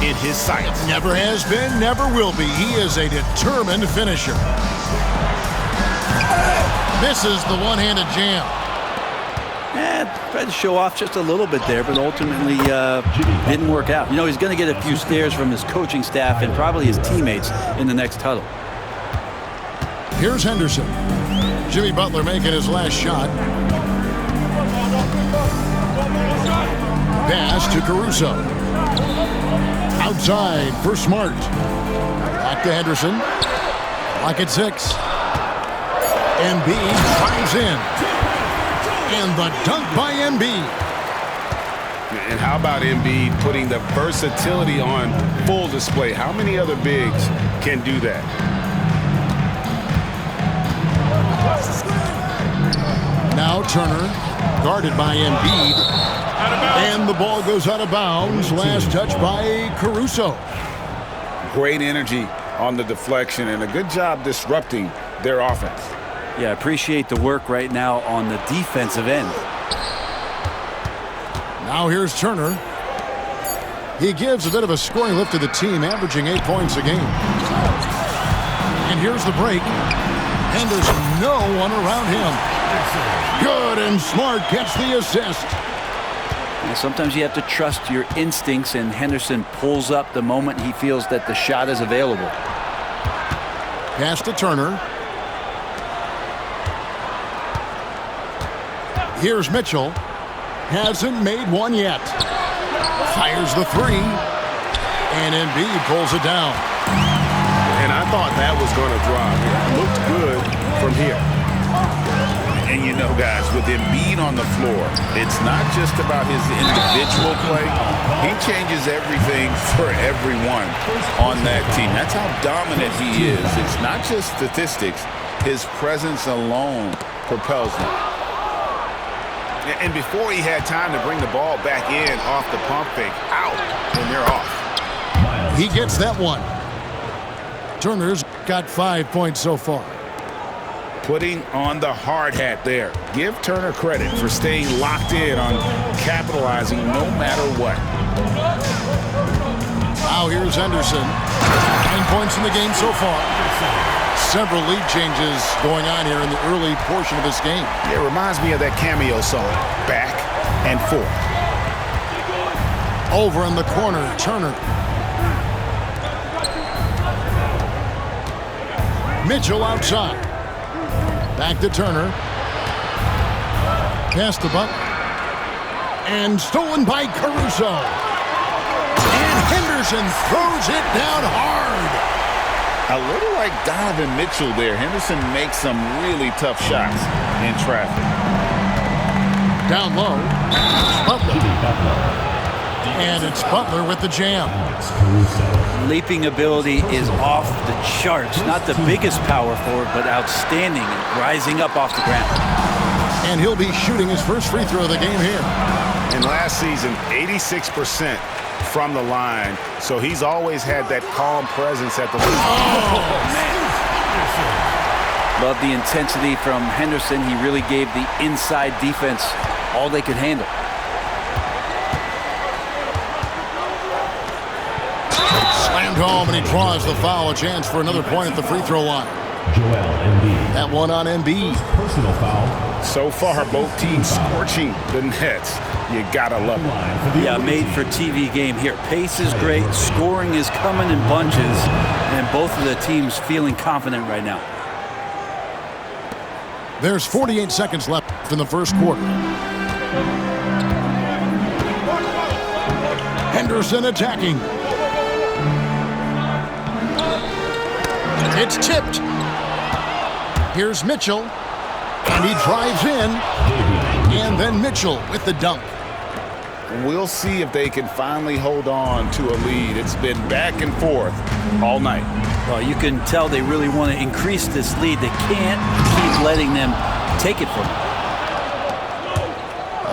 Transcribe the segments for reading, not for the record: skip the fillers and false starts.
in his sights. Never has been, never will be. He is a determined finisher. Misses the one-handed jam. Tried to show off just a little bit there, but ultimately didn't work out. You know, he's going to get a few stares from his coaching staff and probably his teammates in the next huddle. Here's Henderson. Jimmy Butler making his last shot. Pass to Caruso. Outside for Smart. Back to Henderson. Lock at 6. Embiid drives in. And the dunk by Embiid. And how about Embiid putting the versatility on full display? How many other bigs can do that? Now Turner, guarded by Embiid. And the ball goes out of bounds. Last touch by Caruso. Great energy on the deflection and a good job disrupting their offense. Yeah, appreciate the work right now on the defensive end. Now here's Turner. He gives a bit of a scoring lift to the team, averaging 8 points a game. And here's the break. And there's no one around him. Good, and Smart gets the assist. Yeah, sometimes you have to trust your instincts, and Henderson pulls up the moment he feels that the shot is available. Pass to Turner. Here's Mitchell. Hasn't made one yet. Fires the 3. And Embiid pulls it down. And I thought that was going to drop. It looked good from here. And you know, guys, with Embiid on the floor, it's not just about his individual play. He changes everything for everyone on that team. That's how dominant he is. It's not just statistics. His presence alone propels them. And before he had time to bring the ball back in off the pump fake, out, and they're off. He gets that one. Turner's got 5 points so far. Putting on the hard hat there. Give Turner credit for staying locked in on capitalizing no matter what. Now here's Henderson. 9 points in the game so far. Several lead changes going on here in the early portion of this game. It reminds me of that cameo song, Back and Forth. Over in the corner, Turner. Mitchell outside. Back to Turner. Pass to Butler. And stolen by Caruso. And Henderson throws it down hard. A little like Donovan Mitchell there. Henderson makes some really tough shots in traffic. Down low. Butler. And it's Butler with the jam. Leaping ability is off the charts. Not the biggest power forward, but outstanding, rising up off the ground. And he'll be shooting his first free throw of the game here. In last season, 86% from the line. So he's always had that calm presence at the line. Oh, man. Love the intensity from Henderson. He really gave the inside defense all they could handle. Slammed home, and he draws the foul. A chance for another point at the free throw line. That one on Embiid. Personal foul. So far, both teams scorching the nets. You gotta love it. Yeah, made for TV game here. Pace is great. Scoring is coming in bunches. And both of the teams feeling confident right now. There's 48 seconds left in the first quarter. Henderson attacking. It's tipped. Here's Mitchell. And he drives in. And then Mitchell with the dunk. We'll see if they can finally hold on to a lead. It's been back and forth all night. Well, you can tell they really want to increase this lead. They can't keep letting them take it from them.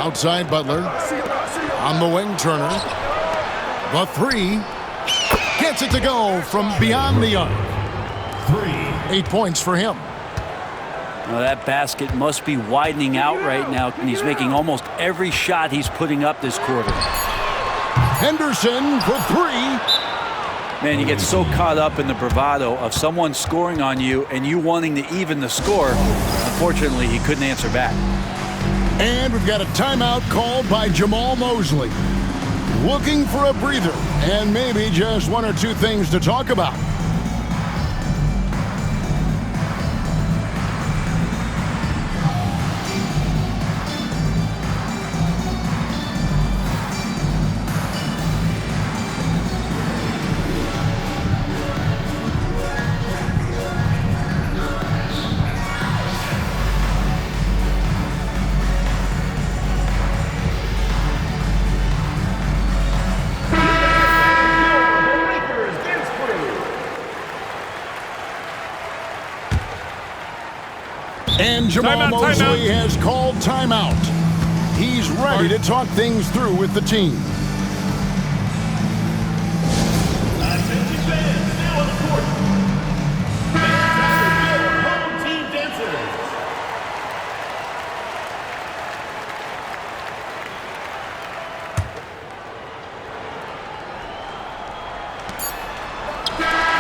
Outside Butler. On the wing, Turner. The 3. Gets it to go from beyond the arc. 8 points for him. Well, that basket must be widening out right now, and he's making almost every shot he's putting up this quarter. Henderson for 3. Man, you get so caught up in the bravado of someone scoring on you and you wanting to even the score. Unfortunately, he couldn't answer back. And we've got a timeout called by Jamal Mosley. Looking for a breather and maybe just one or two things to talk about. And Jamal Mosley has called timeout. He's ready to talk things through with the team. Attention fans, now on the court. Fans have their home team dances.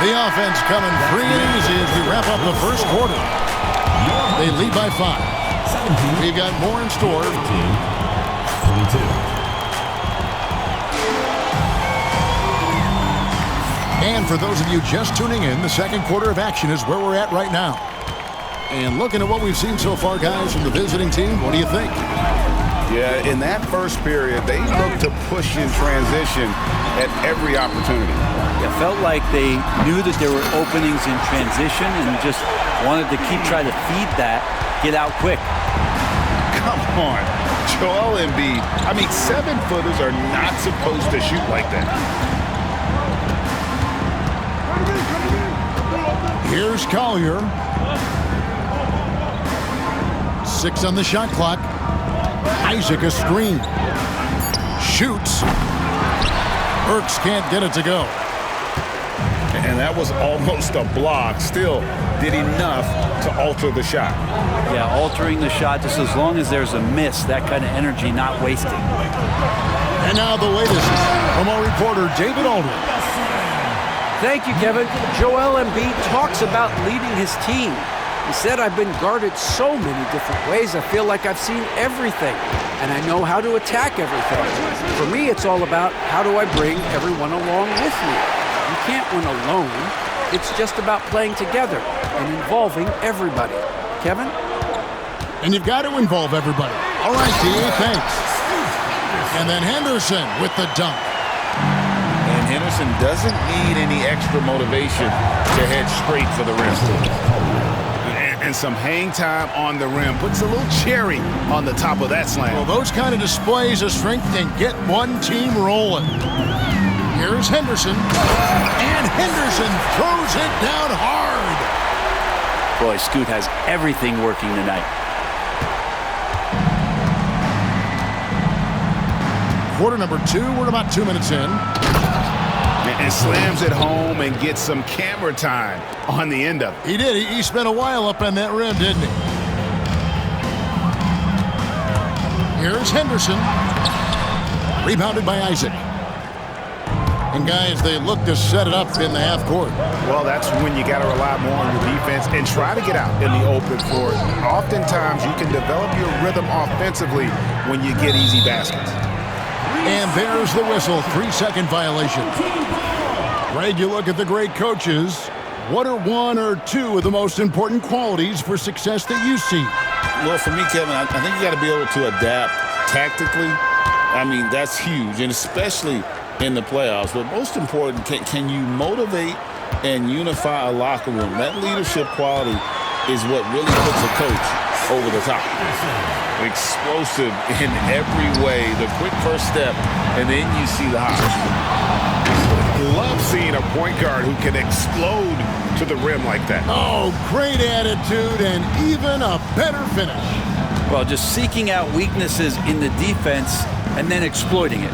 The offense coming free and easy as we wrap up the first quarter. They lead by 5. We've got more in store. 22. And for those of you just tuning in, the second quarter of action is where we're at right now. And looking at what we've seen so far, guys, from the visiting team, what do you think? Yeah, in that first period, they looked to push in transition at every opportunity. It felt like they knew that there were openings in transition and just wanted to keep trying to feed that, get out quick. Come on, Joel Embiid. I mean, 7-footers are not supposed to shoot like that. Here's Collier. 6 on the shot clock. Isaac a screen. Shoots. Burks can't get it to go. And that was almost a block. Still did enough to alter the shot. Yeah, altering the shot just as long as there's a miss, that kind of energy not wasted. And now the latest from our reporter, David Aldridge. Thank you, Kevin. Joel Embiid talks about leading his team. He said, I've been guarded so many different ways, I feel like I've seen everything, and I know how to attack everything. For me, it's all about how do I bring everyone along with me. You can't win alone. It's just about playing together and involving everybody. Kevin? And you've got to involve everybody. All right, D.A., thanks. And then Henderson with the dunk. And Henderson doesn't need any extra motivation to head straight for the rim. And some hang time on the rim. Puts a little cherry on the top of that slam. Well, those kind of displays of strength can get one team rolling. Here's Henderson. And Henderson throws it down hard. Boy, Scoot has everything working tonight. Quarter number 2. We're about 2 minutes in. And slams it home and gets some camera time on the end of it. He did. He spent a while up on that rim, didn't he? Here's Henderson. Rebounded by Isaac. And, guys, they look to set it up in the half court. Well, that's when you got to rely more on your defense and try to get out in the open floor. Oftentimes, you can develop your rhythm offensively when you get easy baskets. And there's the whistle. 3-second violation. Greg, you look at the great coaches. What are one or two of the most important qualities for success that you see? Well, for me, Kevin, I think you got to be able to adapt tactically. I mean, that's huge, and especially in the playoffs. But most important, can you motivate and unify a locker room? That leadership quality is what really puts a coach over the top. Explosive in every way, the quick first step, and then you see the hop. Love seeing a point guard who can explode to the rim like that. Oh, great attitude and even a better finish. Well, just seeking out weaknesses in the defense and then exploiting it.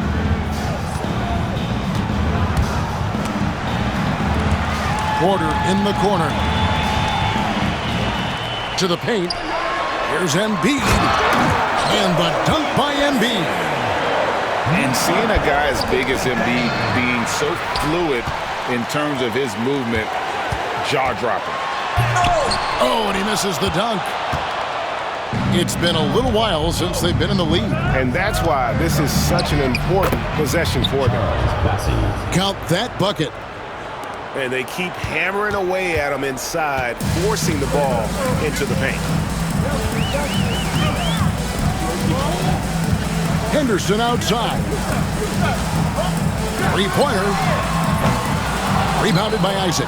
Porter in the corner. To the paint. Here's Embiid. And the dunk by Embiid. And seeing a guy as big as Embiid being so fluid in terms of his movement, jaw-dropping. Oh, and he misses the dunk. It's been a little while since they've been in the lead. And that's why this is such an important possession for them. Count that bucket. And they keep hammering away at him inside, forcing the ball into the paint. Henderson outside. Three-pointer. Rebounded by Isaac.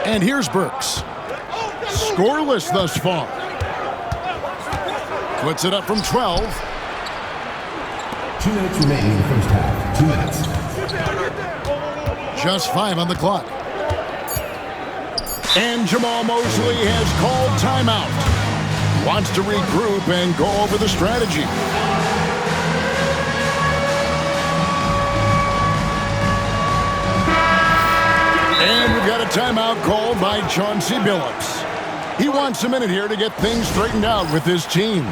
And here's Burks. Scoreless thus far. Puts it up from 12. 2 minutes remaining in the first half. 2 minutes. Just 5 on the clock. And Jamal Mosley has called timeout. Wants to regroup and go over the strategy. And we've got a timeout called by Chauncey Billups. He wants a minute here to get things straightened out with his team.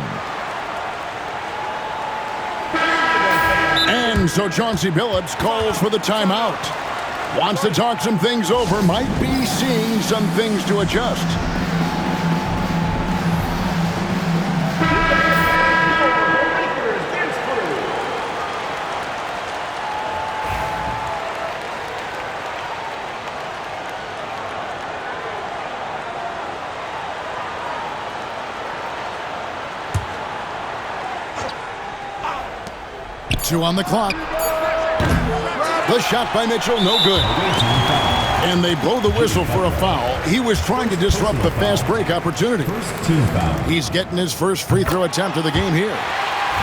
And so Chauncey Billups calls for the timeout. Wants to talk some things over, might be seeing some things to adjust. Two on the clock. The shot by Mitchell, no good. And they blow the whistle for a foul. He was trying to disrupt the fast break opportunity. He's getting his first free throw attempt of the game here.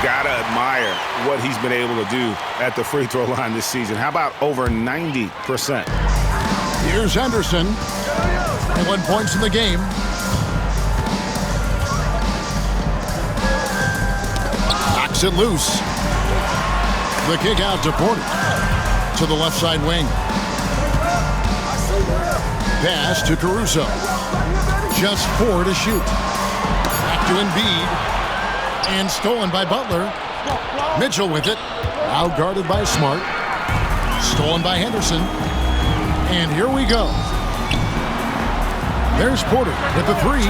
Gotta admire what he's been able to do at the free throw line this season. How about over 90%? Here's Henderson. 1 points in the game. Knocks it loose. The kick out to Porter. To the left side wing. Pass to Caruso. Just 4 to shoot. Back to Embiid. And stolen by Butler. Mitchell with it. Now guarded by Smart. Stolen by Henderson. And here we go. There's Porter with the three.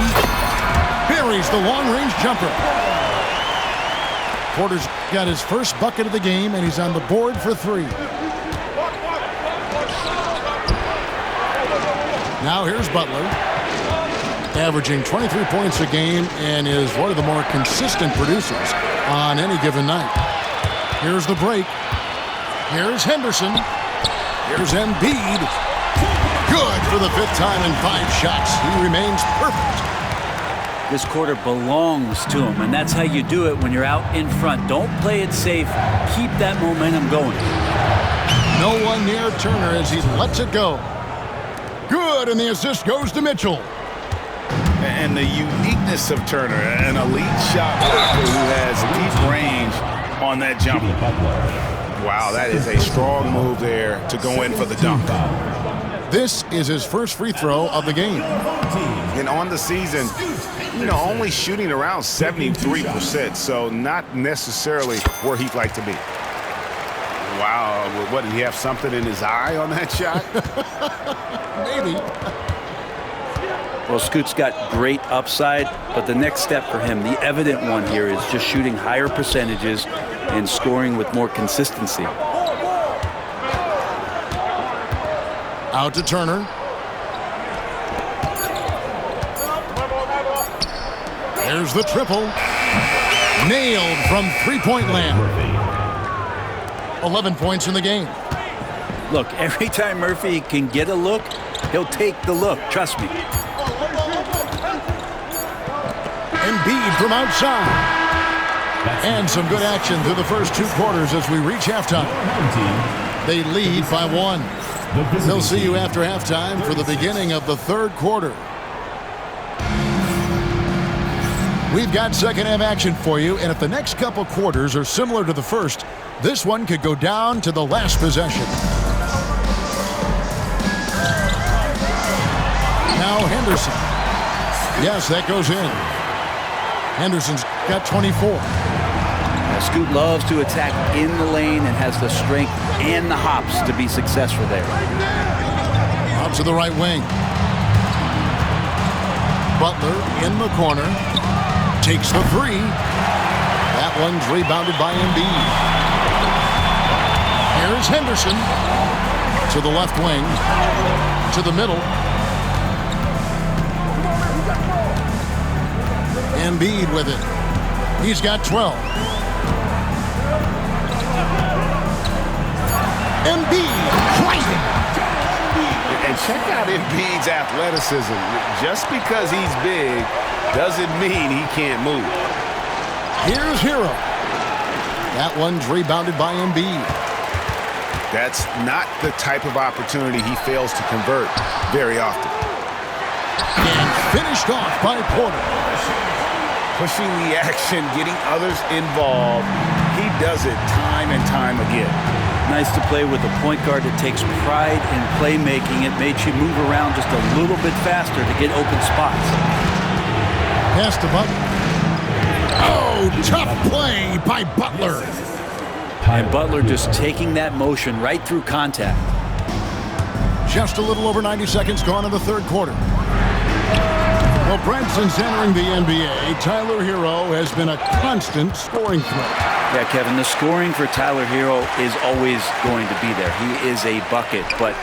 Buries the long-range jumper. Porter's got his first bucket of the game, and he's on the board for 3. Now here's Butler, averaging 23 points a game and is one of the more consistent producers on any given night. Here's the break. Here's Henderson. Here's Embiid. Good for the 5th time in 5 shots. He remains perfect. This quarter belongs to him, and that's how you do it when you're out in front. Don't play it safe. Keep that momentum going. No one near Turner as he lets it go. Good, and the assist goes to Mitchell. And the uniqueness of Turner, an elite shot blocker who has deep range on that jumper. Wow, that is a strong move there to go in for the dunk. This is his first free throw of the game. And on the season, only shooting around 73%, so not necessarily where he'd like to be. Wow, what, did he have something in his eye on that shot? Maybe. Well, Scoot's got great upside, but the next step for him, the evident one here, is just shooting higher percentages and scoring with more consistency. Out to Turner. There's the triple. Nailed from three-point land. 11 points in the game. Look, every time Murphy can get a look, he'll take the look. Trust me. Embiid from outside. And some good action through the first 2 quarters as we reach halftime. They lead by 1. They'll see you after halftime for the beginning of the 3rd quarter. We've got second half action for you, and if the next couple quarters are similar to the first, this one could go down to the last possession. Now Henderson. Yes, that goes in. Henderson's got 24. Scoot loves to attack in the lane and has the strength and the hops to be successful there. Out to the right wing. Butler in the corner. Takes the three. That one's rebounded by Embiid. Here's Henderson. To the left wing. To the middle. Embiid with it. He's got 12. Embiid driving. And check out Embiid's athleticism. Just because he's big doesn't mean he can't move. Here's Hero. That one's rebounded by Embiid. That's not the type of opportunity he fails to convert very often. And finished off by Porter. Pushing the action, getting others involved. He does it time and time again. Nice to play with a point guard that takes pride in playmaking. It makes you move around just a little bit faster to get open spots. Pass to Butler. Oh, tough play by Butler. And Butler just taking that motion right through contact. Just a little over 90 seconds gone in the third quarter. Well, Branson's entering the NBA. Tyler Hero has been a constant scoring threat. Yeah, Kevin, the scoring for Tyler Hero is always going to be there. He is a bucket, but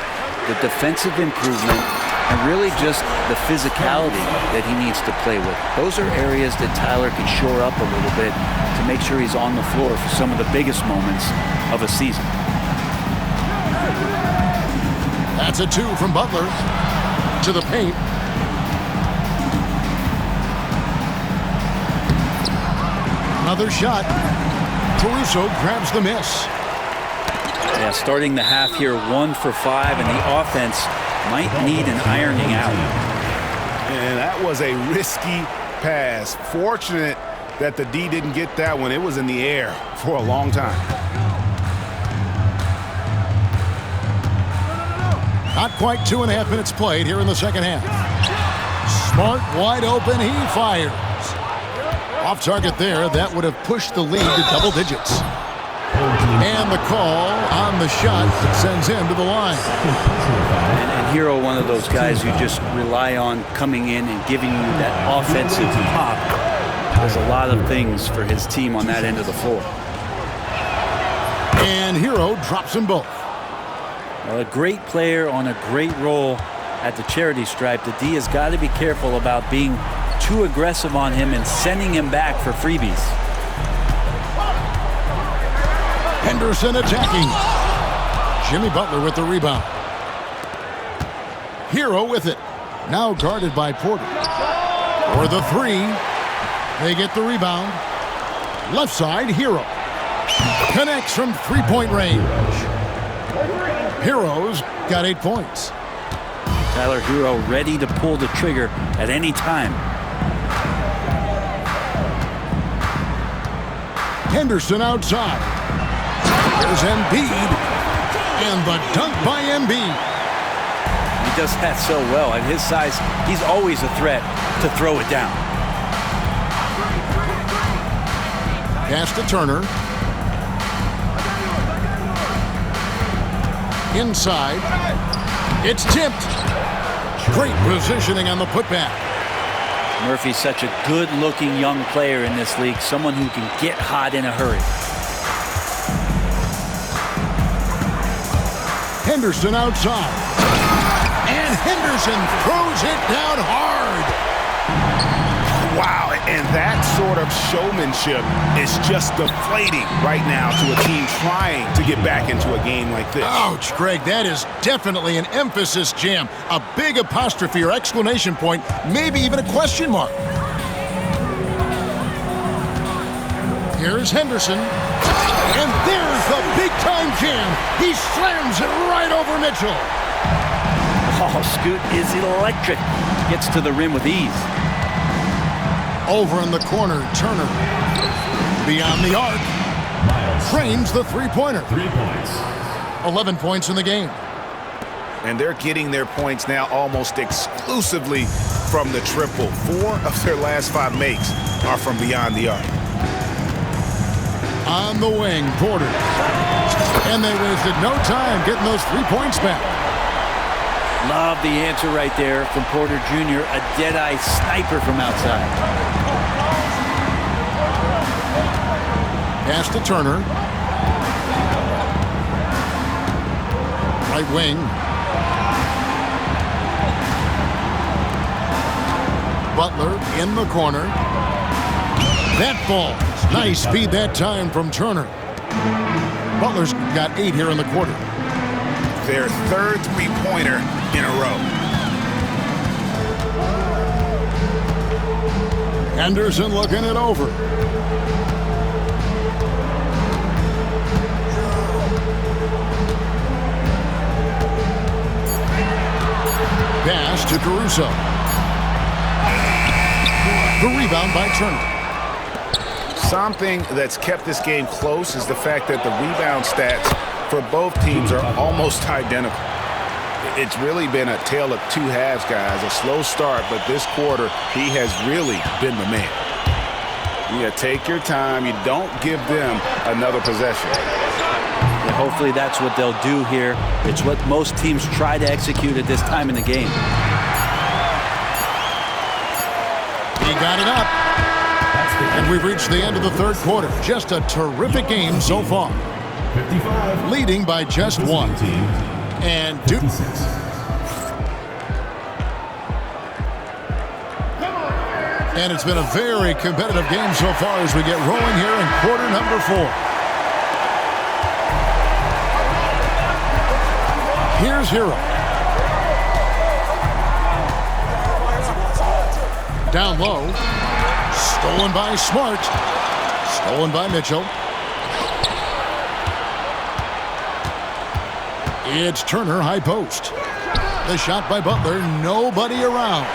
the defensive improvement and really just the physicality that he needs to play with. Those are areas that Tyler can shore up a little bit to make sure he's on the floor for some of the biggest moments of a season. That's a two from Butler to the paint. Another shot. Caruso grabs the miss. Yeah, starting the half here 1 for 5, and the offense might need an ironing out. And that was a risky pass. Fortunate that the D didn't get that one. It was in the air for a long time. Not quite 2.5 minutes played here in the second half. Smart, wide open, he fires. Off target there, that would have pushed the lead to double digits. And the call on the shot that sends him to the line. And Hero, one of those guys you just rely on coming in and giving you that offensive pop. Does a lot of things for his team on that end of the floor. And Hero drops them both. Well, a great player on a great role at the charity stripe. The D has got to be careful about being too aggressive on him and sending him back for freebies. Henderson attacking. Jimmy Butler with the rebound. Hero with it. Now guarded by Porter. For the three. They get the rebound. Left side, Hero. Connects from three-point range. Hero's got 8 points. Tyler Hero ready to pull the trigger at any time. Henderson outside. There's Embiid. And the dunk by Embiid. He does that so well. At his size, he's always a threat to throw it down. Pass to Turner. Inside. It's tipped. Great positioning on the putback. Murphy's such a good-looking young player in this league, someone who can get hot in a hurry. Henderson outside. And Henderson throws it down hard. Wow, and that sort of showmanship is just deflating right now to a team trying to get back into a game like this. Ouch, Greg, that is definitely an emphasis jam. A big apostrophe or exclamation point, maybe even a question mark. Here's Henderson. And there's the big-time jam. He slams it right over Mitchell. Oh, Scoot is electric. Gets to the rim with ease. Over in the corner, Turner. Beyond the arc. Frames the three-pointer. 3 points. 11 points in the game. And they're getting their points now almost exclusively from the triple. 4 of their last 5 makes are from beyond the arc. On the wing, Porter. And they wasted no time getting those 3 points back. Love the answer right there from Porter Jr., a dead-eye sniper from outside. Pass to Turner. Right wing. Butler in the corner. That ball. Nice speed that time from Turner. Butler's got 8 here in the quarter. Their third three-pointer in a row. Henderson looking it over. Pass to Caruso. The rebound by Turner. Something that's kept this game close is the fact that the rebound stats for both teams are almost identical. It's really been a tale of two halves, guys. A slow start, but this quarter, he has really been the man. You take your time. You don't give them another possession. And hopefully that's what they'll do here. It's what most teams try to execute at this time in the game. He got it up. And we've reached the end of the third quarter. Just a terrific game so far. 55. Leading by just 1. And Duke. 56. And it's been a very competitive game so far as we get rolling here in quarter number 4. Here's Hero. Down low. Stolen by Smart. Stolen by Mitchell. It's Turner, high post. The shot by Butler, nobody around.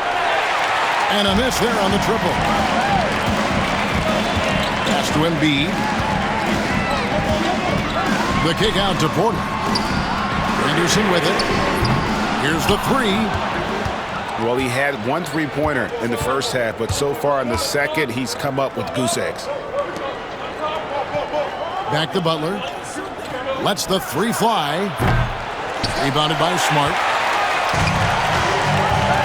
And a miss there on the triple. Pass to Embiid. The kick out to Porter. Henderson with it. Here's the 3. Well, he had 1 3-pointer in the first half, but so far in the second, he's come up with goose eggs. Back to Butler. Lets the 3 fly. Rebounded by Smart.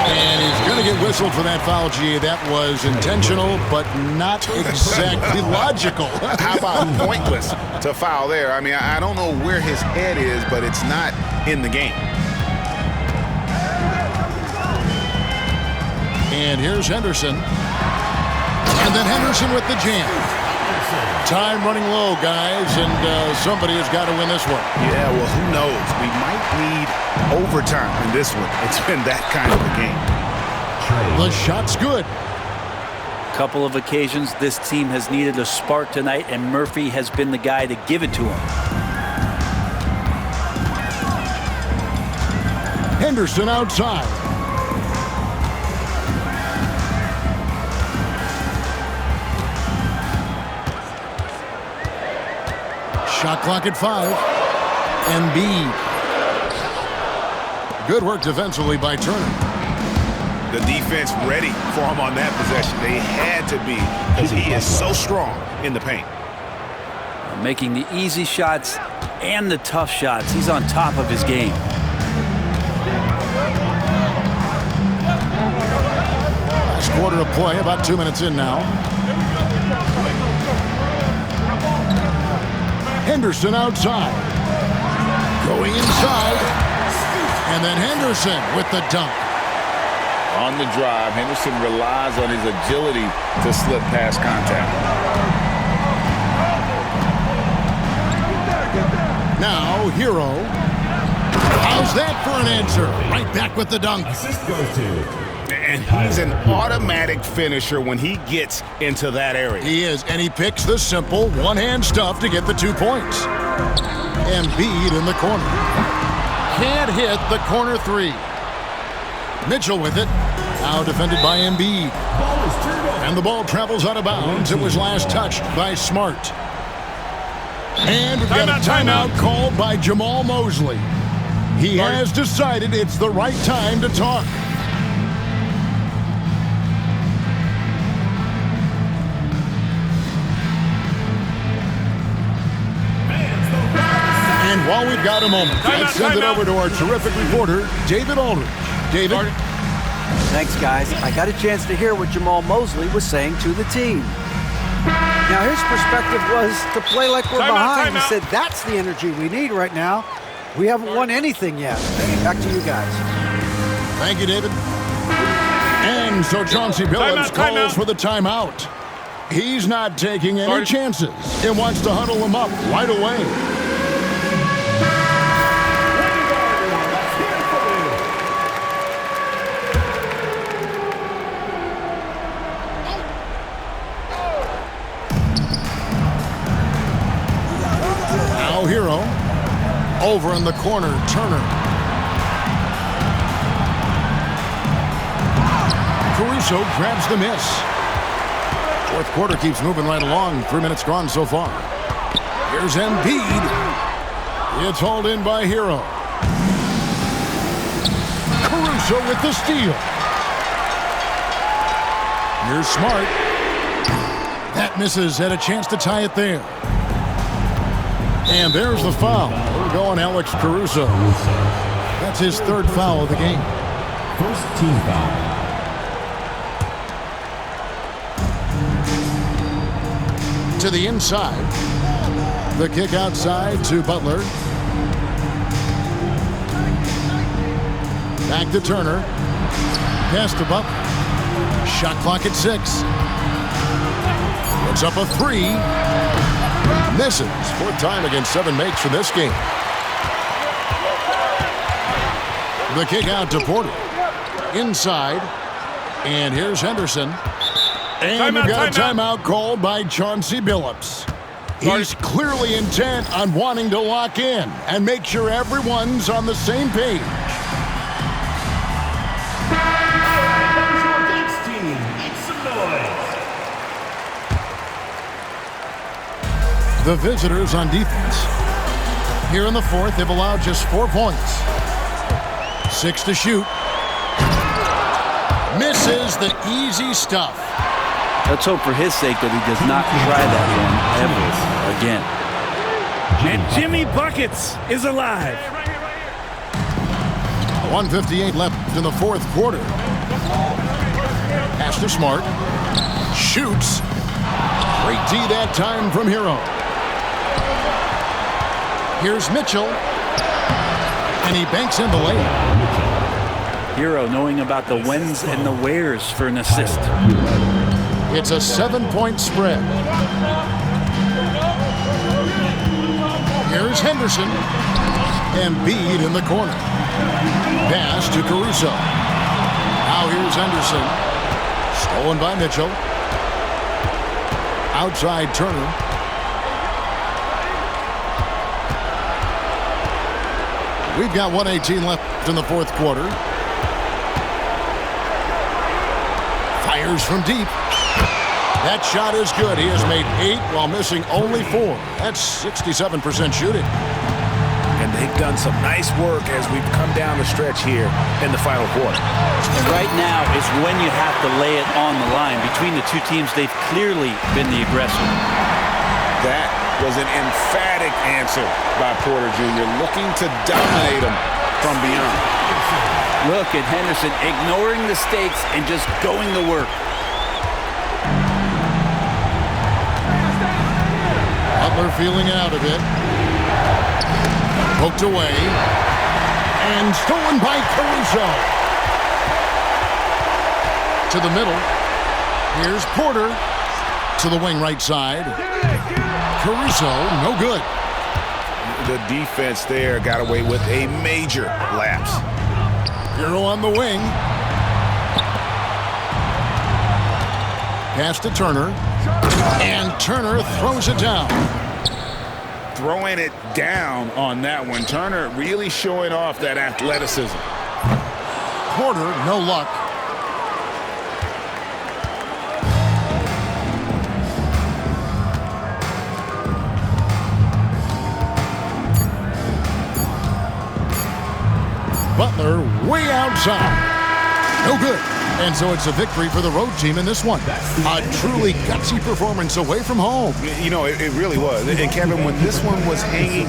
And he's going to get whistled for that foul, G. That was intentional, but not exactly logical. How about pointless to foul there? I mean, I don't know where his head is, but it's not in the game. And here's Henderson. And then Henderson with the jam. Time running low, guys, and somebody has got to win this one. Yeah, well, who knows? We might need overtime in this one. It's been that kind of a game. The shot's good. Couple of occasions this team has needed a spark tonight, and Murphy has been the guy to give it to him. Henderson outside. Shot clock at 5. Embiid. Good work defensively by Turner. The defense ready for him on that possession. They had to be, because he is so strong in the paint. Making the easy shots and the tough shots. He's on top of his game. Last quarter of play, about 2 minutes in now. Henderson outside. Going inside. And then Henderson with the dunk. On the drive, Henderson relies on his agility to slip past contact. Now, Hero. How's that for an answer? Right back with the dunk. Assist goes to. And he's an automatic finisher when he gets into that area. He is, and he picks the simple one-hand stuff to get the 2 points. Embiid in the corner. Can't hit the corner 3. Mitchell with it. Now defended by Embiid. And the ball travels out of bounds. It was last touched by Smart. And we've got a timeout called by Jamal Mosley. He has decided it's the right time to talk. While we've got a moment, let's send it over to our terrific reporter, David Aldridge. David? Thanks, guys. I got a chance to hear what Jamal Mosley was saying to the team. Now, his perspective was to play like we're behind. He said, that's the energy we need right now. We haven't won anything yet. Back to you guys. Thank you, David. And so Chauncey Billups calls for the timeout. He's not taking any chances and wants to huddle them up right away. Now Hero. Over in the corner, Turner. Caruso grabs the miss. Fourth quarter keeps moving right along. 3 minutes gone so far. Here's Embiid. It's hauled in by Hero. Caruso with the steal. Here's Smart. That misses. Had a chance to tie it there. And there's the foul. We're going Alex Caruso. That's his third foul of the game. First team foul. To the inside. The kick outside to Butler. Back to Turner. Pass to Butler. Shot clock at 6. Puts up a 3. Misses. Fourth time against 7 makes for this game. The kick out to Porter. Inside. And here's Henderson. And we've got a timeout called by Chauncey Billups. He's clearly intent on wanting to lock in and make sure everyone's on the same page. The visitors on defense. Here in the fourth, they've allowed just 4 points. 6 to shoot. Misses the easy stuff. Let's hope for his sake that he does not try that one ever again. And Jimmy Buckets is alive. 1:58 left in the fourth quarter. Pass to Smart. Shoots. Great D that time from Hero. Here's Mitchell. And he banks in the layup. Hero knowing about the whens and the wheres for an assist. It's a 7-point spread. Here's Henderson. Embiid in the corner. Pass to Caruso. Now here's Henderson. Stolen by Mitchell. Outside Turner. We've got 1:18 left in the fourth quarter. Fires from deep. That shot is good. He has made 8 while missing only 4. That's 67% shooting. And they've done some nice work as we've come down the stretch here in the final quarter. And right now is when you have to lay it on the line. Between the two teams, they've clearly been the aggressor. That was an emphatic answer by Porter Jr., looking to dominate him from beyond. Look at Henderson ignoring the stakes and just going to work. Butler feeling out of it. Poked away. And stolen by Caruso. To the middle. Here's Porter. To the wing right side. Caruso, no good. The defense there got away with a major lapse. Hero on the wing. Pass to Turner. And Turner throws it down. Throwing it down on that one. Turner really showing off that athleticism. Porter, no luck. Butler way outside. No good. And so it's a victory for the road team in this one. A truly gutsy performance away from home. You know, it really was. And Kevin, when this one was hanging